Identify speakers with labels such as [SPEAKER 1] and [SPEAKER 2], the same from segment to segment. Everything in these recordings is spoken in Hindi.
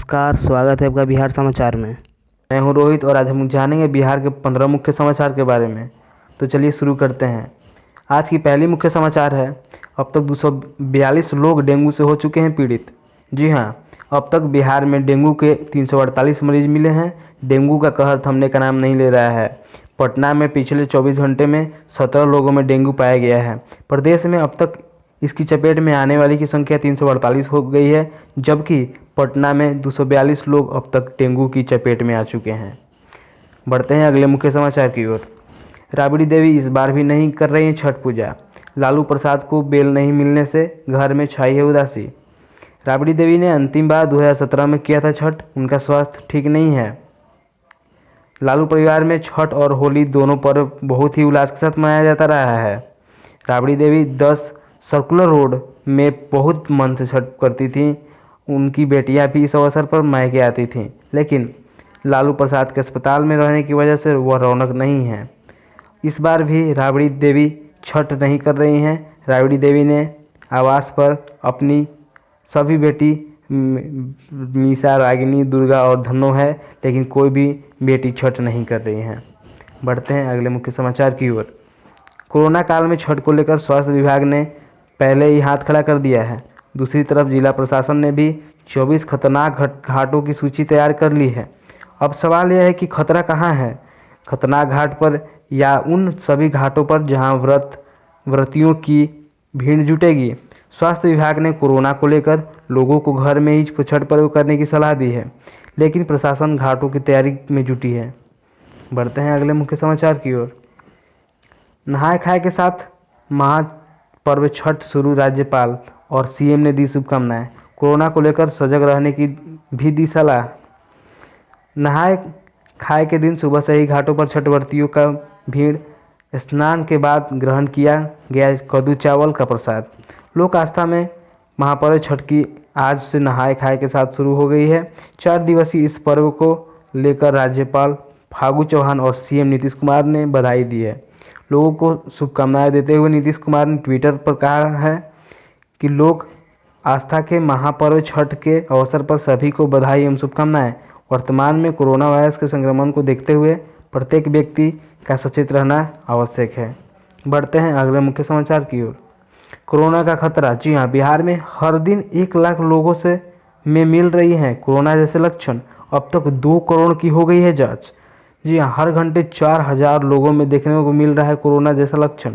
[SPEAKER 1] नमस्कार, स्वागत है आपका बिहार समाचार में।
[SPEAKER 2] मैं हूं रोहित और आज हम जानेंगे बिहार के 15 मुख्य समाचार के बारे में। तो चलिए शुरू करते हैं। आज की पहली मुख्य समाचार है, अब तक 242 लोग डेंगू से हो चुके हैं पीड़ित। जी हां, अब तक बिहार में डेंगू के 348 मरीज मिले हैं। डेंगू का कहर थमने का नाम नहीं ले रहा है। पटना में पिछले 24 घंटे में 17 लोगों में डेंगू पाया गया है। प्रदेश में अब तक इसकी चपेट में आने वाली की संख्या 348 हो गई है, जबकि पटना में 242 लोग अब तक डेंगू की चपेट में आ चुके हैं। बढ़ते हैं अगले मुख्य समाचार की ओर। राबड़ी देवी इस बार भी नहीं कर रही हैं छठ पूजा। लालू प्रसाद को बेल नहीं मिलने से घर में छाई है उदासी। राबड़ी देवी ने अंतिम बार 2017 में किया था छठ। उनका स्वास्थ्य ठीक नहीं है। लालू परिवार में छठ और होली दोनों पर्व बहुत ही उल्लास के साथ मनाया जाता रहा है। राबड़ी देवी 10 सर्कुलर रोड में बहुत मन से छठ करती थीं। उनकी बेटियां भी इस अवसर पर मायके आती थीं, लेकिन लालू प्रसाद के अस्पताल में रहने की वजह से वह रौनक नहीं है। इस बार भी राबड़ी देवी छठ नहीं कर रही हैं। राबड़ी देवी ने आवास पर अपनी सभी बेटी मीसा, रागिनी, दुर्गा और धनो है, लेकिन कोई भी बेटी छठ नहीं कर रही हैं। बढ़ते हैं अगले मुख्य समाचार की ओर। कोरोना काल में छठ को लेकर स्वास्थ्य विभाग ने पहले ही हाथ खड़ा कर दिया है। दूसरी तरफ जिला प्रशासन ने भी 24 खतरनाक घाटों की सूची तैयार कर ली है। अब सवाल यह है कि खतरा कहाँ है, खतरनाक घाट पर या उन सभी घाटों पर जहां व्रतियों की भीड़ जुटेगी। स्वास्थ्य विभाग ने कोरोना को लेकर लोगों को घर में ही छठ पर्व करने की सलाह दी है, लेकिन प्रशासन घाटों की तैयारी में जुटी है। बढ़ते हैं अगले मुख्य समाचार की ओर। नहाय खाए के साथ महापर्व छठ शुरू। राज्यपाल और सीएम ने दी शुभकामनाएं। कोरोना को लेकर सजग रहने की भी दी सलाह। नहाय खाए के दिन सुबह से ही घाटों पर छठ व्रतियों का भीड़। स्नान के बाद ग्रहण किया गया कद्दू चावल का प्रसाद। लोक आस्था में महापर्व छठ की आज से नहाय खाए के साथ शुरू हो गई है। 4 दिवसीय इस पर्व को लेकर राज्यपाल फागू चौहान और सीएम नीतीश कुमार ने बधाई दी है। लोगों को शुभकामनाएं देते हुए नीतीश कुमार ने ट्विटर पर कहा है कि लोक आस्था के महापर्व छठ के अवसर पर सभी को बधाई एवं शुभकामनाएं। वर्तमान में कोरोना वायरस के संक्रमण को देखते हुए प्रत्येक व्यक्ति का सचेत रहना आवश्यक है। बढ़ते हैं अगले मुख्य समाचार की ओर। कोरोना का खतरा। जी हां, बिहार में हर दिन 1 लाख लोगों से में मिल रही हैं कोरोना जैसे लक्षण। अब तक 2 करोड़ की हो गई है जाँच। जी हाँ, हर घंटे 4000 लोगों में देखने को मिल रहा है कोरोना जैसा लक्षण।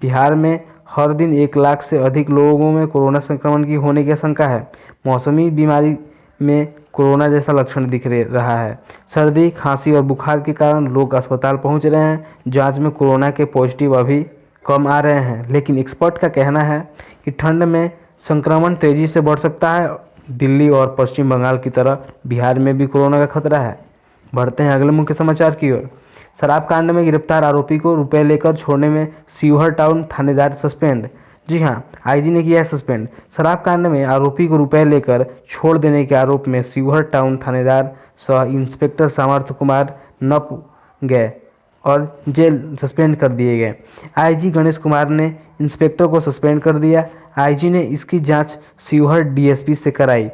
[SPEAKER 2] बिहार में हर दिन 1 लाख से अधिक लोगों में कोरोना संक्रमण की होने की आशंका है। मौसमी बीमारी में कोरोना जैसा लक्षण दिख रहा है। सर्दी, खांसी और बुखार के कारण लोग अस्पताल पहुंच रहे हैं। जांच में कोरोना के पॉजिटिव अभी कम आ रहे हैं, लेकिन एक्सपर्ट का कहना है कि ठंड में संक्रमण तेजी से बढ़ सकता है। दिल्ली और पश्चिम बंगाल की तरह बिहार में भी कोरोना का खतरा है। बढ़ते हैं अगले मुख्य समाचार की ओर। शराब कांड में गिरफ्तार आरोपी को रुपए लेकर छोड़ने में शिवहर टाउन थानेदार सस्पेंड। जी हां, आईजी ने किया है सस्पेंड। शराब कांड में आरोपी को रुपए लेकर छोड़ देने के आरोप में शिवहर टाउन थानेदार सह इंस्पेक्टर सामर्थ्य कुमार नप गए और जेल सस्पेंड कर दिए गए। आईजी गणेश कुमार ने इंस्पेक्टर को सस्पेंड कर दिया। आईजी ने इसकी जांच शिवहर डीएसपी से कराई,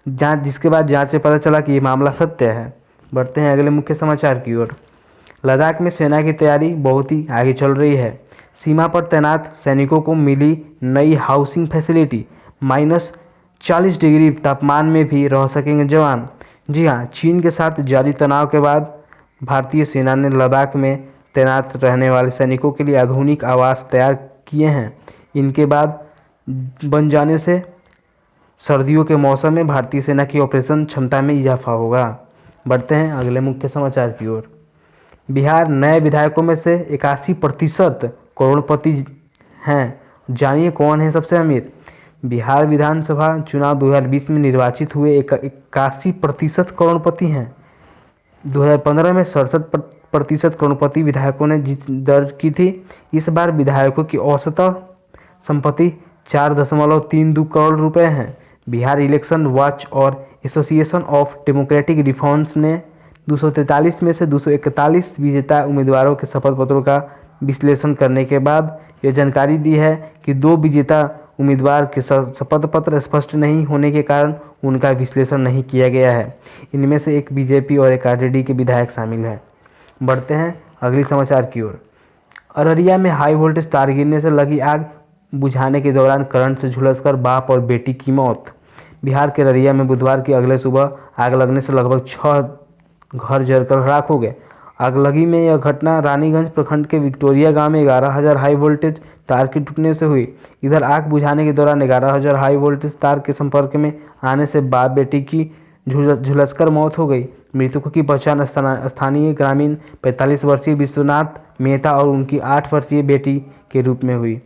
[SPEAKER 2] जिसके बाद जांच से पता चला कि ये मामला सत्य है। बढ़ते हैं अगले मुख्य समाचार की ओर। लद्दाख में सेना की तैयारी बहुत ही आगे चल रही है। सीमा पर तैनात सैनिकों को मिली नई हाउसिंग फैसिलिटी। -40 डिग्री तापमान में भी रह सकेंगे जवान। जी हां, चीन के साथ जारी तनाव के बाद भारतीय सेना ने लद्दाख में तैनात रहने वाले सैनिकों के लिए आधुनिक आवास तैयार किए हैं। इनके बाद बन जाने से सर्दियों के मौसम में भारतीय सेना की ऑपरेशन क्षमता में इजाफा होगा। बढ़ते हैं अगले मुख्य समाचार की ओर। बिहार नए विधायकों में से 81% करोड़पति हैं। जानिए कौन है सबसे अमीर। बिहार विधानसभा चुनाव 2020 में निर्वाचित हुए 81% करोड़पति हैं। 2015 में 67% करोड़पति विधायकों ने जीत दर्ज की थी। इस बार विधायकों की औसत संपत्ति 4.32 करोड़ रुपए है। बिहार इलेक्शन वॉच और एसोसिएशन ऑफ डेमोक्रेटिक रिफॉर्म्स ने 243 में से 241 विजेता उम्मीदवारों के शपथ पत्रों का विश्लेषण करने के बाद यह जानकारी दी है कि 2 विजेता उम्मीदवार के शपथ पत्र स्पष्ट नहीं होने के कारण उनका विश्लेषण नहीं किया गया है। इनमें से एक बीजेपी और एक आरजेडी के विधायक शामिल हैं। बढ़ते हैं अगली समाचार की ओर। अररिया में हाई वोल्टेज तार गिरने से लगी आग बुझाने के दौरान करंट से झुलसकर बाप और बेटी की मौत। बिहार के अररिया में बुधवार की अगले सुबह आग लगने से लगभग 6 घर जलकर राख हो गए। आगलगी में यह घटना रानीगंज प्रखंड के विक्टोरिया गांव में 11,000 हाई वोल्टेज तार के टूटने से हुई। इधर आग बुझाने के दौरान 11,000 हाई वोल्टेज तार के संपर्क में आने से बाप बेटी की झुलसकर मौत हो गई। मृतकों की पहचान स्थानीय ग्रामीण 45 वर्षीय विश्वनाथ मेहता और उनकी 8 वर्षीय बेटी के रूप में हुई।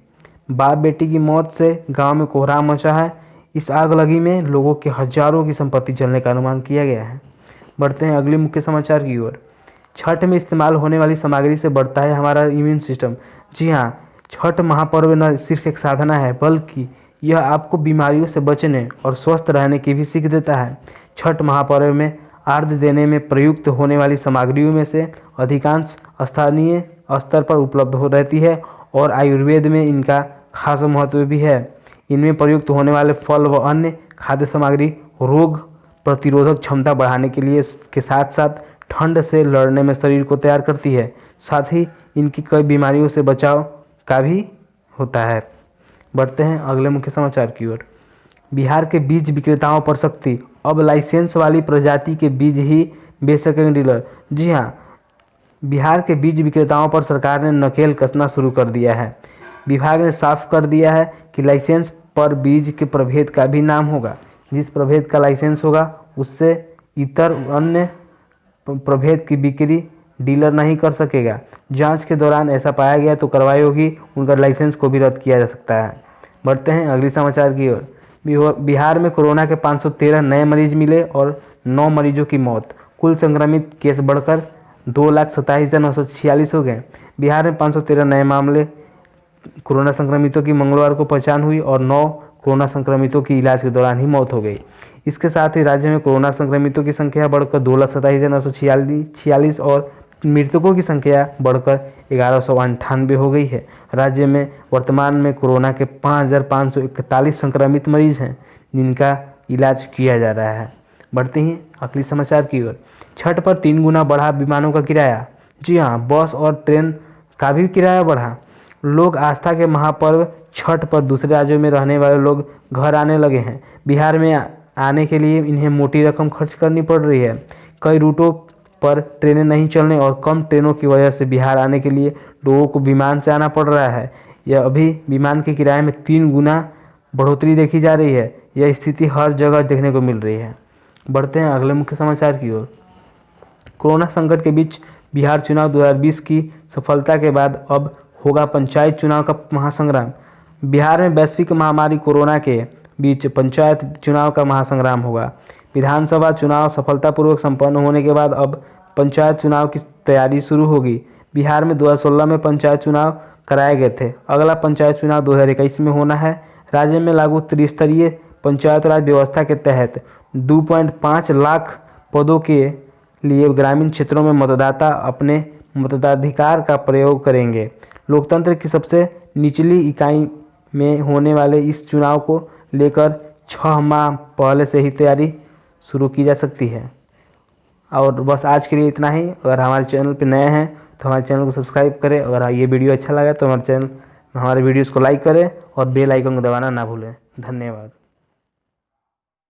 [SPEAKER 2] बाप बेटी की मौत से गांव में कोहराम मचा है। इस आगलगी में लोगों के हजारों की संपत्ति जलने का अनुमान किया गया है। बढ़ते हैं अगले मुख्य समाचार की ओर। छठ में इस्तेमाल होने वाली सामग्री से बढ़ता है हमारा इम्यून सिस्टम। जी हाँ, छठ महापर्व न सिर्फ एक साधना है बल्कि यह आपको बीमारियों से बचने और स्वस्थ रहने की भी सीख देता है। छठ महापर्व में अर्घ्य देने में प्रयुक्त होने वाली सामग्रियों में से अधिकांश स्थानीय स्तर पर उपलब्ध हो रहती है और आयुर्वेद में इनका खास महत्व भी है। इनमें प्रयुक्त होने वाले फल व अन्य खाद्य सामग्री रोग प्रतिरोधक क्षमता बढ़ाने के लिए के साथ साथ ठंड से लड़ने में शरीर को तैयार करती है। साथ ही इनकी कई बीमारियों से बचाव का भी होता है। बढ़ते हैं अगले मुख्य समाचार की ओर। बिहार के बीज विक्रेताओं पर सख्ती, अब लाइसेंस वाली प्रजाति के बीज ही बेच सकेंगे डीलर। जी हाँ, बिहार के बीज विक्रेताओं पर सरकार ने नकेल कसना शुरू कर दिया है। विभाग ने साफ कर दिया है कि लाइसेंस पर बीज के प्रभेद का भी नाम होगा। जिस प्रभेद का लाइसेंस होगा उससे इतर अन्य प्रभेद की बिक्री डीलर नहीं कर सकेगा। जांच के दौरान ऐसा पाया गया तो कार्रवाई होगी, उनका लाइसेंस को भी रद्द किया जा सकता है। बढ़ते हैं अगले समाचार की ओर। बिहार में कोरोना के 513 नए मरीज मिले और 9 मरीजों की मौत। कुल संक्रमित केस बढ़कर 2,27,946 हो गए। बिहार में 513 नए मामले कोरोना संक्रमितों की मंगलवार को पहचान हुई और 9 कोरोना संक्रमितों की इलाज के दौरान ही मौत हो गई। इसके साथ ही राज्य में कोरोना संक्रमितों की संख्या बढ़कर 2,27,946 और मृतकों की संख्या बढ़कर 1,198 हो गई है। राज्य में वर्तमान में कोरोना के 5,541 संक्रमित मरीज हैं जिनका इलाज किया जा रहा है। बढ़ते ही अगली समाचार की ओर। छठ पर 3 गुना बढ़ा विमानों का किराया। जी हाँ, बस और ट्रेन का भी किराया बढ़ा। लोग आस्था के महापर्व छठ पर दूसरे राज्यों में रहने वाले लोग घर आने लगे हैं। बिहार में आने के लिए इन्हें मोटी रकम खर्च करनी पड़ रही है। कई रूटों पर ट्रेनें नहीं चलने और कम ट्रेनों की वजह से बिहार आने के लिए लोगों को विमान से आना पड़ रहा है। यह अभी विमान के किराए में 3 गुना बढ़ोतरी देखी जा रही है। यह स्थिति हर जगह देखने को मिल रही है। बढ़ते हैं अगले मुख्य समाचार की ओर। कोरोना संकट के बीच बिहार चुनाव 2020 की सफलता के बाद अब होगा पंचायत चुनाव का महासंग्राम। बिहार में वैश्विक महामारी कोरोना के बीच पंचायत चुनाव का महासंग्राम होगा। विधानसभा चुनाव सफलतापूर्वक संपन्न होने के बाद अब पंचायत चुनाव की तैयारी शुरू होगी। बिहार में 2016 में पंचायत चुनाव कराए गए थे। अगला पंचायत चुनाव 2021 में होना है। राज्य में लागू त्रिस्तरीय पंचायत राज व्यवस्था के तहत 2.5 लाख पदों के लिए ग्रामीण क्षेत्रों में मतदाता अपने मताधिकार का प्रयोग करेंगे। लोकतंत्र की सबसे निचली इकाई में होने वाले इस चुनाव को लेकर 6 माह पहले से ही तैयारी शुरू की जा सकती है। और बस आज के लिए इतना ही। अगर हमारे चैनल पर नए हैं तो हमारे चैनल को सब्सक्राइब करें। अगर ये वीडियो अच्छा लगा तो हमारे वीडियोज़ को लाइक करें और बेल आइकन को दबाना ना भूलें। धन्यवाद।